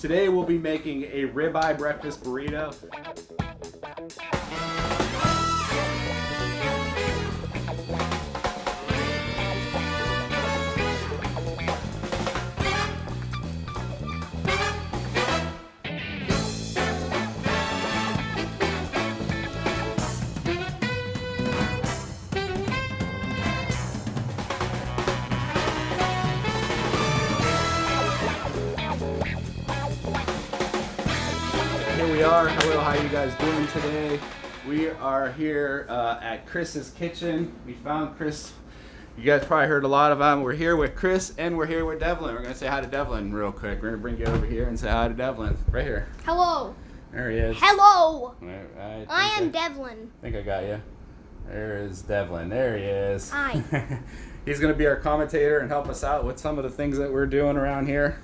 Today we'll be making a ribeye breakfast burrito. Here we are. Hello, how you guys doing today? We are here at Chris's kitchen. We found Chris. You guys probably heard a lot of him. We're here with Chris and we're here with Devlin. We're gonna say hi to Devlin real quick. We're gonna bring you over here and say hi to Devlin. Right here. Hello. There he is. Hello. I am Devlin. I think I got you. There is Devlin. There he is. Hi. He's gonna be our commentator and help us out with some of the things that we're doing around here.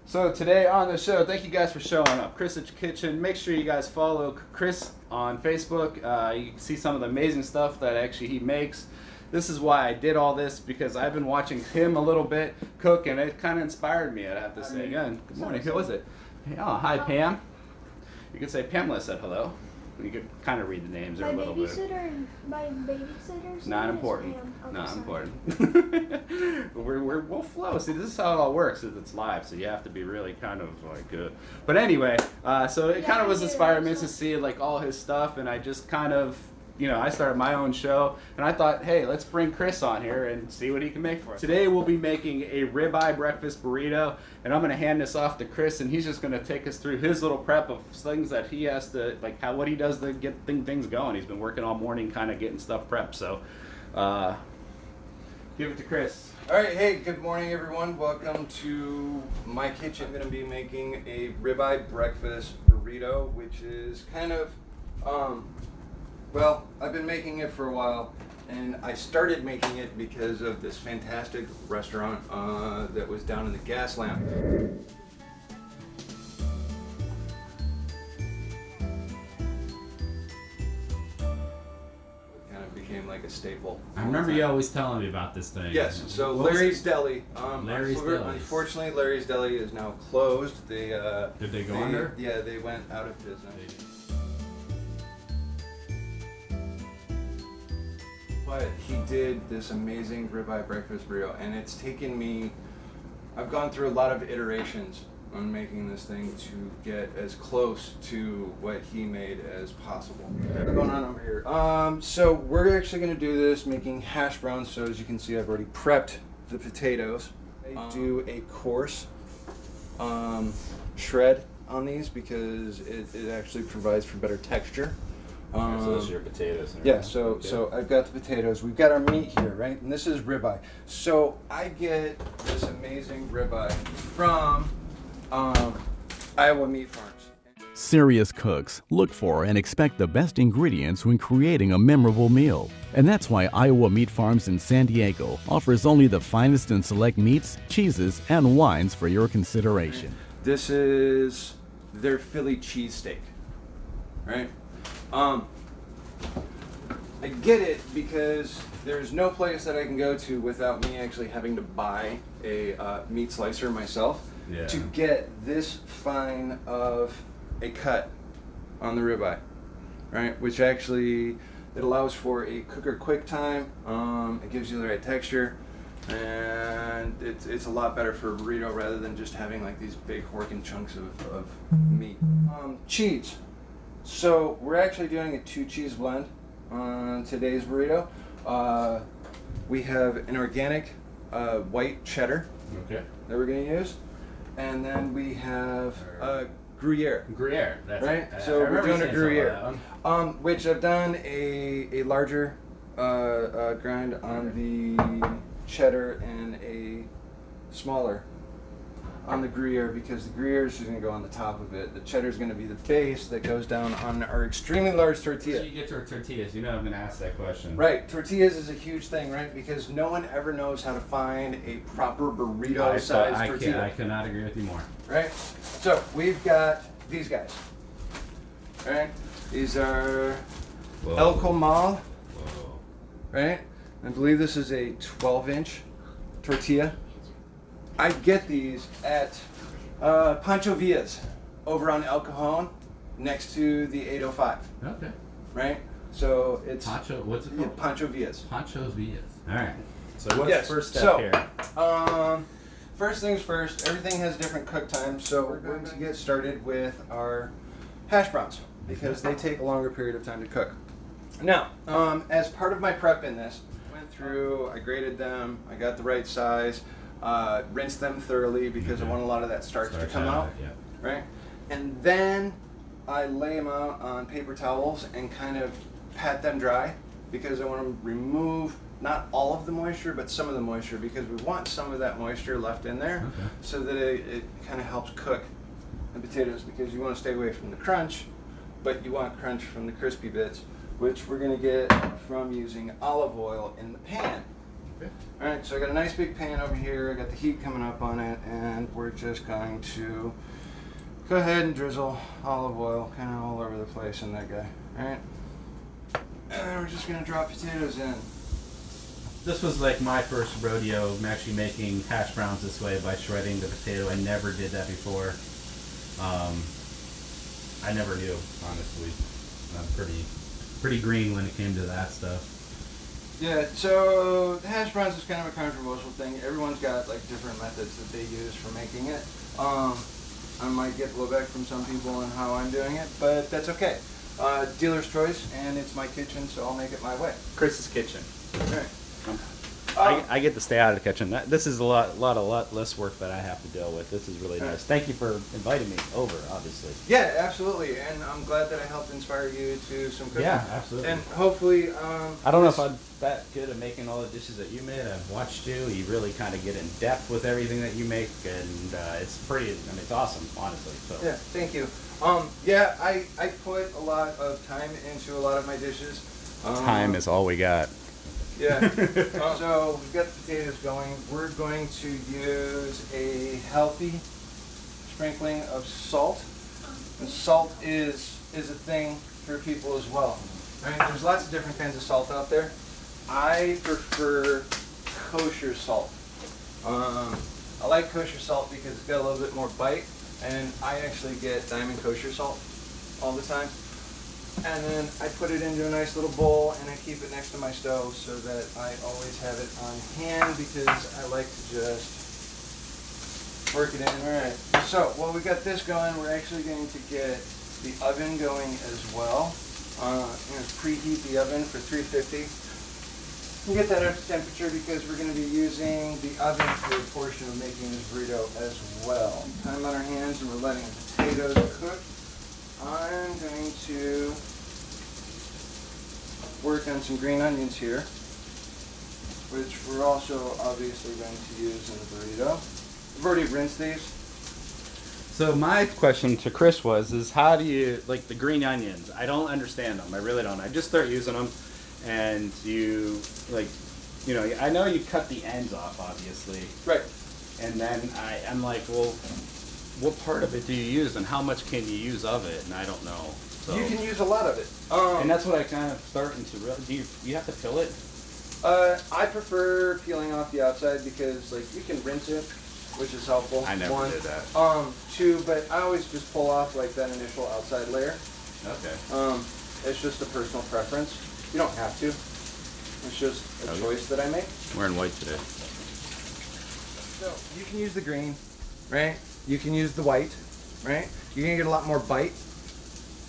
So today on the show, thank you guys for showing up. Chris's Kitchen. Make sure you guys follow Chris on Facebook. You can see some of the amazing stuff that actually he makes. This is why I did all this, because I've been watching him a little bit cook, and it kind of inspired me, I'd have to say. Again, good morning. Who was it? Oh, hi, Pam. You could say Pamela said hello. You could kind of read the names a little bit. My babysitter's Not name important. is Pam. Okay, Not sorry. important. We'll flow. See, this is how it all works. It's live, so you have to be really kind of like good. But anyway, so it kind of was inspiring me to see like all his stuff, and I just kind of, you know, I started my own show, and I thought, hey, let's bring Chris on here and see what he can make for us. Today we'll be making a ribeye breakfast burrito, and I'm gonna hand this off to Chris, and he's just gonna take us through his little prep of things that he has to, like what he does to get things going. He's been working all morning, kind of getting stuff prepped. So, give it to Chris. All right, hey, good morning, everyone. Welcome to my kitchen. I'm gonna be making a ribeye breakfast burrito, which is kind of, well, I've been making it for a while, and I started making it because of this fantastic restaurant that was down in the gas lamp. Kind of became like a staple. I remember you always telling me about this thing. Yes, so Larry's Deli. Larry's Deli. Unfortunately, Larry's Deli is now closed. They Did they go under? Yeah, they went out of business. But he did this amazing ribeye breakfast burrito, and it's taken me, I've gone through a lot of iterations on making this thing to get as close to what he made as possible. What's going on over here? So we're actually going to do this making hash browns. So as you can see, I've already prepped the potatoes. I do a coarse shred on these because it actually provides for better texture. So those are your potatoes. Yeah, so I've got the potatoes. We've got our meat here, right? And this is ribeye. So I get this amazing ribeye from Iowa Meat Farms. Serious cooks look for and expect the best ingredients when creating a memorable meal. And that's why Iowa Meat Farms in San Diego offers only the finest in select meats, cheeses, and wines for your consideration. This is their Philly cheesesteak, right? I get it because there's no place that I can go to without me actually having to buy a meat slicer myself to get this fine of a cut on the ribeye, right? Which actually, it allows for a quicker quick time, it gives you the right texture, and it's a lot better for a burrito rather than just having like these big horking chunks of meat. Cheese. So we're actually doing a 2-cheese blend on today's burrito. We have an organic white cheddar that we're going to use, and then we have Gruyere. Gruyere, that's right? So we're doing a Gruyere, which I've done a larger grind on the cheddar and a smaller on the Gruyere, because the Gruyere is just going to go on the top of it. The cheddar is going to be the base that goes down on our extremely large tortilla. So you get to our tortillas. You know I'm going to ask that question. Right. Tortillas is a huge thing, right? Because no one ever knows how to find a proper burrito-sized tortilla. I cannot agree with you more. Right? So we've got these guys. Right? These are El Comal. Whoa. Right? I believe this is a 12-inch tortilla. I get these at Pancho Villa's over on El Cajon, next to the 805. Okay. Right? So it's Pancho, what's it called? Pancho Villa's. Pancho's Villas. All right. So what's Yes. the first step So, here? First things first, everything has different cook times, so we're going to get started with our hash browns because they take a longer period of time to cook. Now, as part of my prep in this, went through, I graded them, I got the right size, rinsed them thoroughly because I want a lot of that starch to come out, Yeah. right? And then I lay them out on paper towels and kind of pat them dry because I want to remove not all of the moisture, but some of the moisture because we want some of that moisture left in there so that it kind of helps cook the potatoes because you want to stay away from the crunch, but you want crunch from the crispy bits, which we're going to get from using olive oil in the pan. Okay. All right, so I got a nice big pan over here. I got the heat coming up on it, and we're just going to go ahead and drizzle olive oil kind of all over the place in that guy. All right, and then we're just going to drop potatoes in. This was like my first rodeo. I'm actually making hash browns this way by shredding the potato. I never did that before. I never knew, honestly. I'm pretty green when it came to that stuff. Yeah, so the hash browns is kind of a controversial thing. Everyone's got like different methods that they use for making it. I might get blowback from some people on how I'm doing it, but that's okay. Dealer's choice, and it's my kitchen, so I'll make it my way. Chris's kitchen. Okay. I get to stay out of the kitchen. This is a lot less work that I have to deal with. This is really nice. Thank you for inviting me over, obviously. Yeah, absolutely, and I'm glad that I helped inspire you to some cooking. Yeah, absolutely. And hopefully, I don't know if I'm that good at making all the dishes that you made. I've watched you. You really kind of get in depth with everything that you make, and it's pretty. I mean, it's awesome, honestly. So. Yeah, thank you. Yeah, I put a lot of time into a lot of my dishes. Time is all we got. Yeah. So we've got the potatoes going. We're going to use a healthy sprinkling of salt. And salt is a thing for people as well. Right? There's lots of different kinds of salt out there. I prefer kosher salt. I like kosher salt because it's got a little bit more bite, and I actually get diamond kosher salt all the time. And then I put it into a nice little bowl and I keep it next to my stove so that I always have it on hand because I like to just work it in. Alright, so while we got this going, we're actually going to get the oven going as well. I'm going to preheat the oven for 350. And get that up to temperature because we're going to be using the oven for a portion of making this burrito as well. Time on our hands and we're letting the potatoes cook. I'm going to work on some green onions here, which we're also obviously going to use in the burrito. I've already rinsed these. So my question to Chris is how do you, like the green onions, I don't understand them, I really don't. I just start using them and you, like, you know, I know you cut the ends off, obviously. Right. And then I'm like, well, what part of it do you use and how much can you use of it? And I don't know. So. You can use a lot of it. And that's what I kind of starting to realize. Do you have to peel it? I prefer peeling off the outside because, like, you can rinse it, which is helpful. I never One. did that. Two, but I always just pull off like that initial outside layer. Okay. It's just a personal preference. You don't have to. It's just a choice that I make. I'm wearing white today. So you can use the green, right? You can use the white, right? You're gonna get a lot more bite,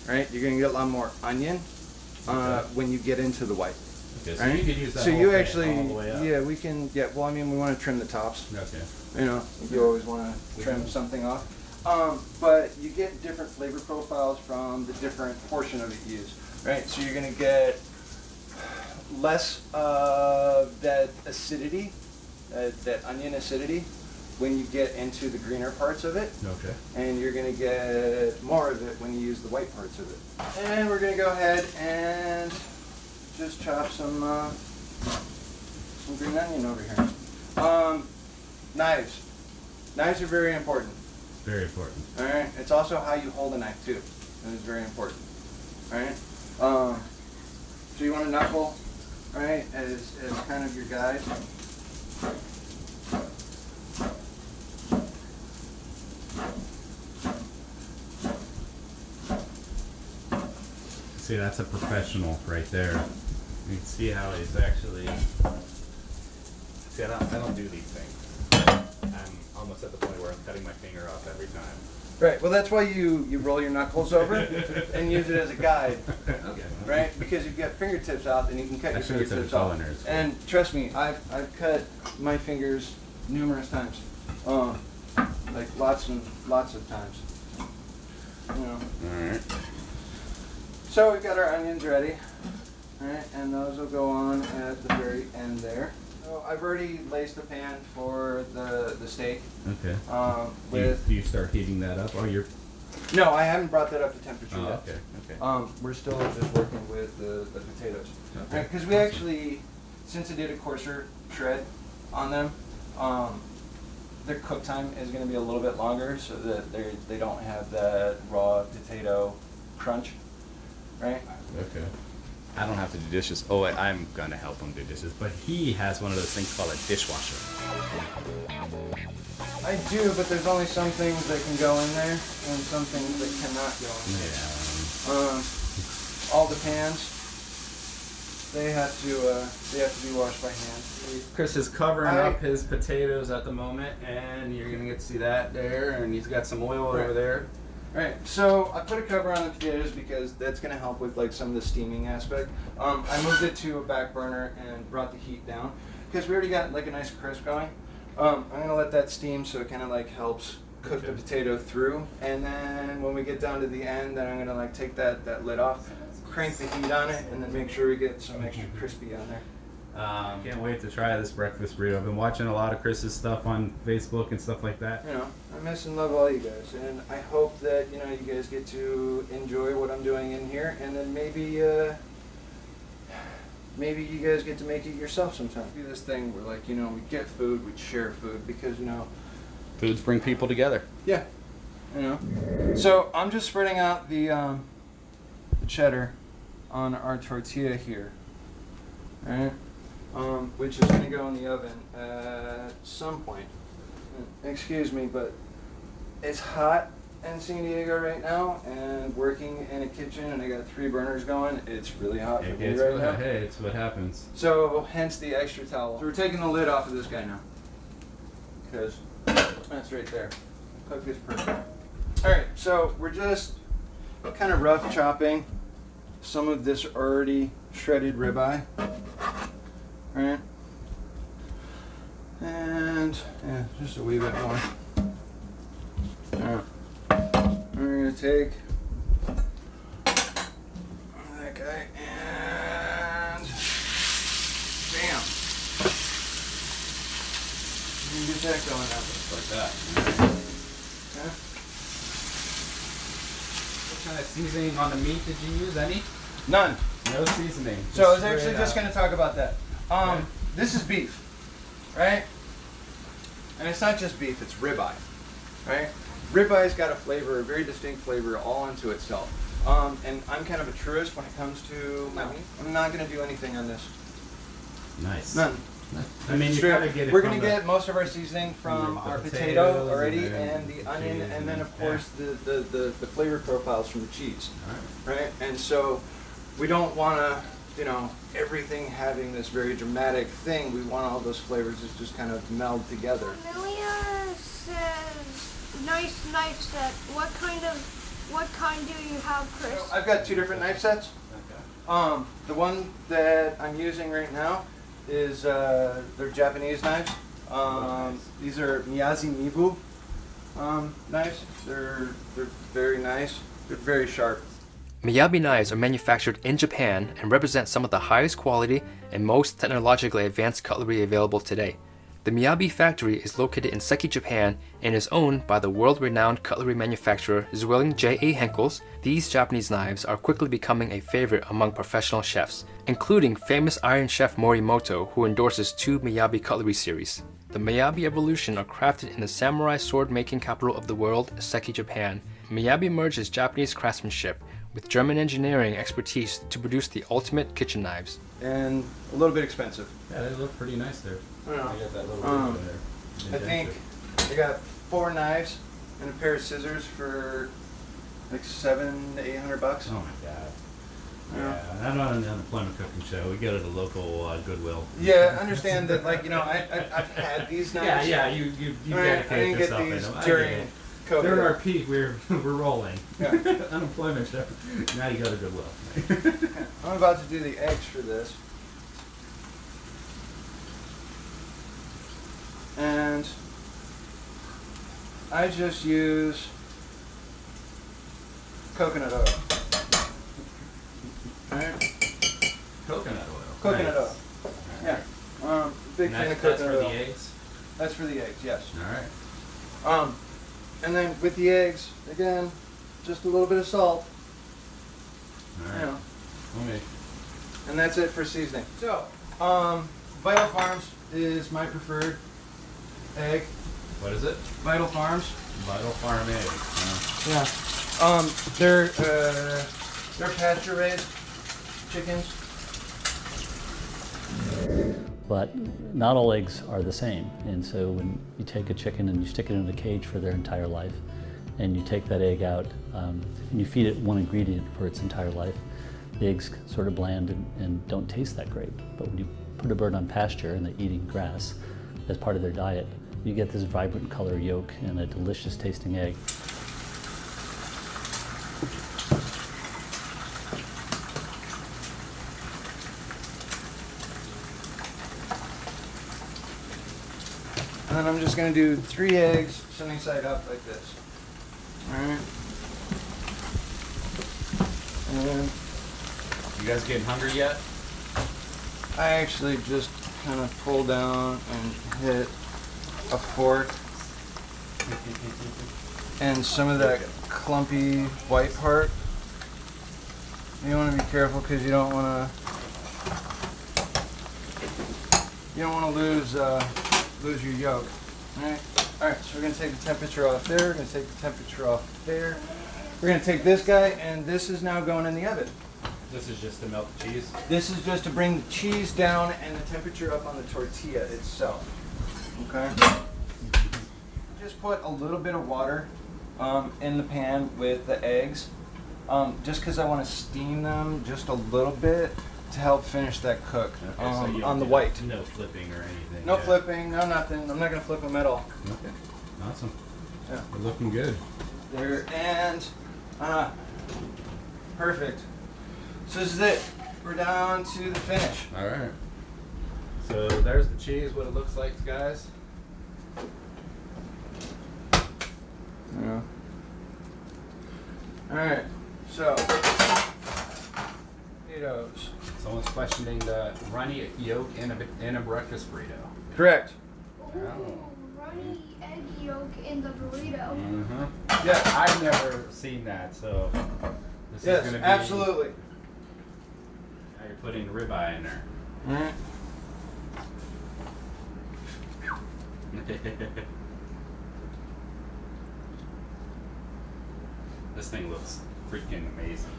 right? You're gonna get a lot more onion when you get into the white. Okay, so right? you could use that so whole you thing actually, all the way up. yeah, we can. Yeah, well, I mean, we want to trim the tops. Okay. You know, you always want to trim something off. But you get different flavor profiles from the different portion of it you use, right? So you're gonna get less of that acidity, that onion acidity, when you get into the greener parts of it. Okay. And you're going to get more of it when you use the white parts of it. And we're going to go ahead and just chop some green onion over here. Knives. Knives are very important. Very important. All right. It's also how you hold a knife too. And it's very important. All right. So you want a knuckle, all right, as kind of your guide. See, that's a professional right there. You can see how he's actually. See, I don't do these things. I'm almost at the point where I'm cutting my finger off every time. Right. Well, that's why you roll your knuckles over and use it as a guide. Okay. Right? Because you've got fingertips out, then you can cut your fingertips off. Nerds. And trust me, I've cut my fingers numerous times. Like lots of times. You know. Alright. So we've got our onions ready. Alright, and those will go on at the very end there. So I've already laced the pan for the steak. Okay. With do you start heating that up? Oh, you're. No, I haven't brought that up to temperature yet. Okay. Okay. We're still just working with the potatoes. Okay. Because we actually, since I did a coarser shred on them, their cook time is going to be a little bit longer, so that they don't have that raw potato crunch, right? Okay. I don't have to do dishes. Oh, I'm gonna help him do dishes, but he has one of those things called a dishwasher. I do, but there's only some things that can go in there, and some things that cannot go in there. Yeah. All the pans, they have to be washed by hand. Chris is covering up his potatoes at the moment, and you're gonna get to see that there, and he's got some oil over there. Right, so I put a cover on the potatoes because that's going to help with like some of the steaming aspect. I moved it to a back burner and brought the heat down because we already got like a nice crisp going. I'm going to let that steam so it kind of like helps cook the potato through, and then when we get down to the end, then I'm going to like take that lid off, crank the heat on it, and then make sure we get some extra crispy on there. Can't wait to try this breakfast burrito. I've been watching a lot of Chris's stuff on Facebook and stuff like that. You know, I miss and love all you guys, and I hope that you guys get to enjoy what I'm doing in here, and then maybe you guys get to make it yourself sometime. Do this thing where like we get food, we share food because Foods bring people together. Yeah, So I'm just spreading out the cheddar on our tortilla here, right? Which is going to go in the oven at some point. Excuse me, but it's hot in San Diego right now, and working in a kitchen, and I got 3 burners going. It's really hot for me right now. Hey, it's what happens. So, hence the extra towel. So we're taking the lid off of this guy now, because that's right there. Cook is perfect. All right, so we're just kind of rough chopping some of this already shredded ribeye. Right, and just a wee bit more. Alright, we're gonna take that guy and bam. You can get that going now, just like that. Okay. What kind of seasoning on the meat did you use? Any? None. No seasoning. So I was actually just going to talk about that. This is beef, right? And it's not just beef, it's ribeye, right? Ribeye's got a flavor, a very distinct flavor all unto itself. And I'm kind of a truist when it comes to my meat. I'm not going to do anything on this. Nice. None. I mean, you gotta get it. We're going to get most of our seasoning from our potato already, and the onion, and then of course the flavor profiles from the cheese, right? And so we don't want to, everything having this very dramatic thing. We want all those flavors to just kind of meld together. Amelia says nice knife set. What kind do you have, Chris? So I've got 2 different knife sets. Okay. The one that I'm using right now is they're Japanese knives. These are Miyazi Mibu knives. They're very nice. They're very sharp. Miyabi knives are manufactured in Japan and represent some of the highest quality and most technologically advanced cutlery available today. The Miyabi factory is located in Seki, Japan, and is owned by the world-renowned cutlery manufacturer Zwilling J.A. Henckels. These Japanese knives are quickly becoming a favorite among professional chefs, including famous Iron Chef Morimoto, who endorses 2 Miyabi cutlery series. The Miyabi Evolution are crafted in the samurai sword-making capital of the world, Seki, Japan. Miyabi merges Japanese craftsmanship with German engineering expertise to produce the ultimate kitchen knives. And a little bit expensive. Yeah, they look pretty nice there. I got that little window there. I think I got 4 knives and a pair of scissors for like $700 to $800. Oh my god. Yeah, I'm not on the unemployment cooking show. We go to the local Goodwill. Yeah, I understand that. Like, you know, I've had these knives. Yeah, you dedicate yourself in them. During COVID. They're our peak. We're rolling. Yeah. Unemployment show. Now you go to Goodwill. I'm about to do the eggs for this. And I just use coconut oil. Alright. Coconut oil. Coconut Nice. oil. Yeah. Big fan of That's coconut for oil. the eggs? That's for the eggs, yes. Alright. And then with the eggs, again, just a little bit of salt. Alright. You know. Okay. And that's it for seasoning. So, Vital Farms is my preferred egg. What is it? Vital Farms. Vital Farm egg. They're pasture raised chickens. But not all eggs are the same, and so when you take a chicken and you stick it in a cage for their entire life, and you take that egg out and you feed it one ingredient for its entire life, the eggs sort of bland and don't taste that great. But when you put a bird on pasture and they're eating grass as part of their diet, you get this vibrant color yolk and a delicious tasting egg. And then I'm just going to do 3 eggs sunny side up like this. Alright. And You guys getting hungry yet? I actually just kind of pull down and hit a fork. And some of that clumpy white part. You want to be careful because you don't want to lose your yolk. Alright, so we're going to take the temperature off there, we're going to take the temperature off there. We're going to take this guy, and this is now going in the oven. This is just to melt the cheese? This is just to bring the cheese down and the temperature up on the tortilla itself. Okay? Just put a little bit of water in the pan with the eggs, just because I want to steam them just a little bit to help finish that cook on the white. No flipping or anything. No flipping, no nothing. I'm not going to flip them at all. Okay. Awesome. Yeah. They're looking good. There, and perfect. So this is it. We're down to the finish. All right. So there's the cheese, what it looks like, guys. Yeah. All right. So potatoes. Someone's questioning the runny yolk in a breakfast burrito. Correct. Ooh, runny egg yolk in the burrito. Mm-hmm. Yes. I've never seen that, so this is Yes, going to be... absolutely. Now you're putting ribeye in there. All right. This thing looks freaking amazing.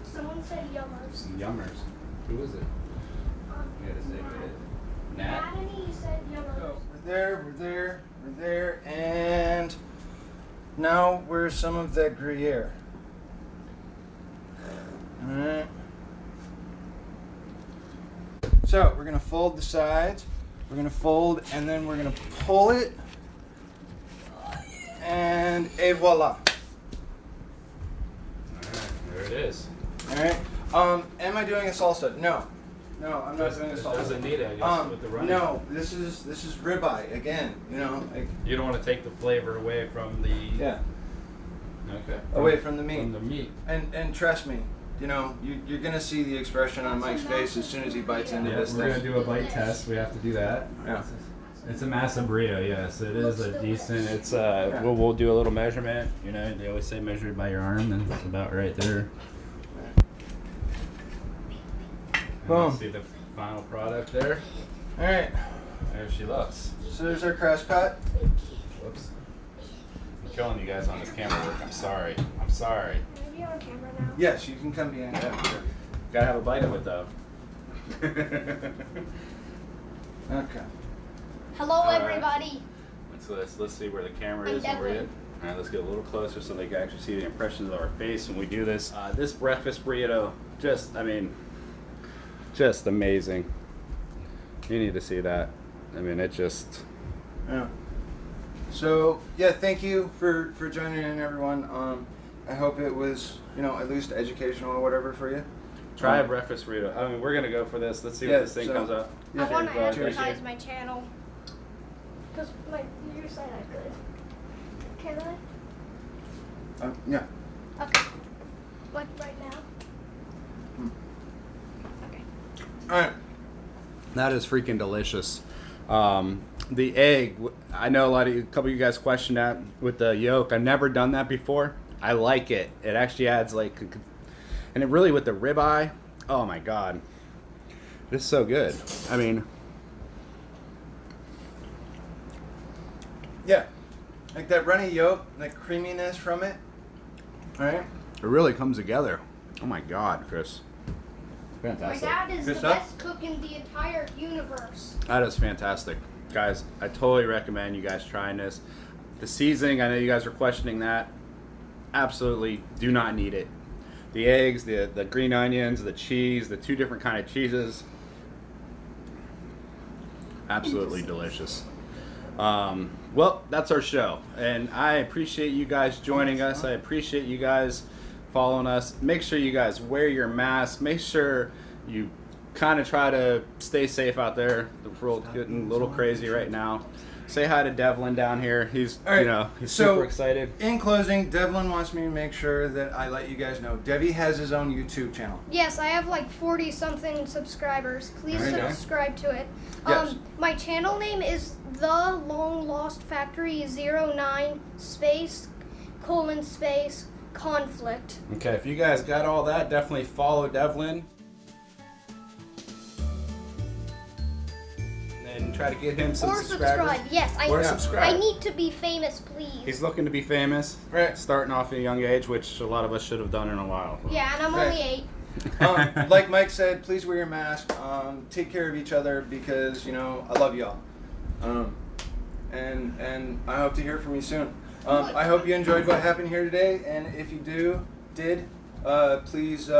Someone said yummers. Yummers. Who is it? You gotta say who it is. Nat? Natalie said yummers. So we're there, and now where's some of that Gruyere? All right. So we're gonna fold the sides. We're gonna fold, and then we're gonna pull it, and et voila. Alright, there it is. All right. Am I doing a salsa? No, I'm not doing a salsa. Doesn't need it, I guess, with the runny. No, this is ribeye again. You know, like You don't want to take the flavor away from the... yeah, Okay. away from the meat. From the meat. And trust me, you know, you're gonna see the expression on Mike's face as soon as he bites into Yeah, this we're going thing. to do a bite test. We have to do that. Yeah. It's a massive burrito, yes. It is a decent. It's we'll do a little measurement. You know, they always say measure it by your arm, and it's about right there. And Boom. see the final product there. All right. There she looks. So there's our crust cut. Whoops. I'm killing you guys on this camera work. I'm sorry. I'm sorry. Are you on camera now? Yes, you can come behind that. Gotta have a bite of it though. Hello, All right. everybody. Let's see where the camera I'm is over Devlin. it. All right, let's get a little closer so they can actually see the impressions of our face when we do this. This breakfast burrito, just amazing. You need to see that. I mean, it just... Yeah. So, yeah, thank you for joining in, everyone. I hope it was, at least educational or whatever for you. Try a breakfast burrito. I mean, we're going to go for this. Let's see what this thing comes up. I want to Cheers. advertise my channel. Because you said I could. Can I? Yeah. Okay. Like right now? Okay. All right. That is freaking delicious. The egg, I know a couple of you guys questioned that with the yolk. I've never done that before. I like it. It actually adds and it really with the ribeye, oh my God. It's so good. I mean. Yeah. Like that runny yolk, that creaminess from it. All right. It really comes together. Oh my God, Chris. Fantastic. My dad is Good the stuff. best cook in the entire universe. That is fantastic. Guys, I totally recommend you guys trying this. The seasoning, I know you guys are questioning that. Absolutely do not need it. The eggs, the green onions, the cheese, the 2 different kind of cheeses. Absolutely delicious. Well, that's our show. And I appreciate you guys joining us. I appreciate you guys following us. Make sure you guys wear your mask. Make sure you kind of try to stay safe out there. The world's getting a little crazy right now. Say hi to Devlin down here. He's, he's super excited. In closing, Devlin wants me to make sure that I let you guys know Devi has his own YouTube channel. Yes, I have 40-something subscribers. Please There you go. subscribe to it. Yes. My channel name is The Long Lost Factory 09 :conflict. Okay, if you guys got all that, definitely follow Devlin. And try to get him some Or subscribers. subscribe. Yes, subscribe. I need to be famous, please. He's looking to be famous, Right. starting off at a young age, which a lot of us should have done in a while. Yeah, and I'm Right. only 8. Like Mike said, please wear your mask. Take care of each other because I love y'all. And I hope to hear from you soon. I hope you enjoyed what happened here today, and if you did, please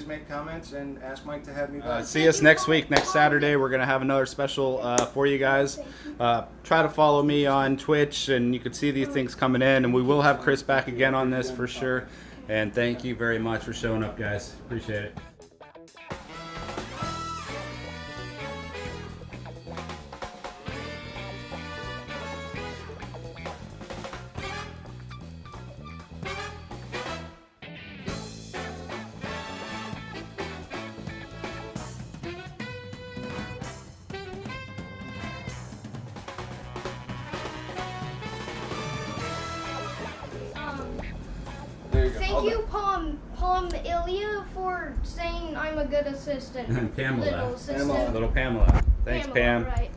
make comments and ask Mike to have me back. See us next week, next Saturday. We're going to have another special for you guys. Try to follow me on Twitch, and you can see these things coming in. And we will have Chris back again on this for sure. And thank you very much for showing up, guys. Appreciate it. There you go. Thank you, Palm Ilya, for saying I'm a good assistant. Pamela. Little assistant. Little Pamela. Thanks, Pamela, Pam. Right.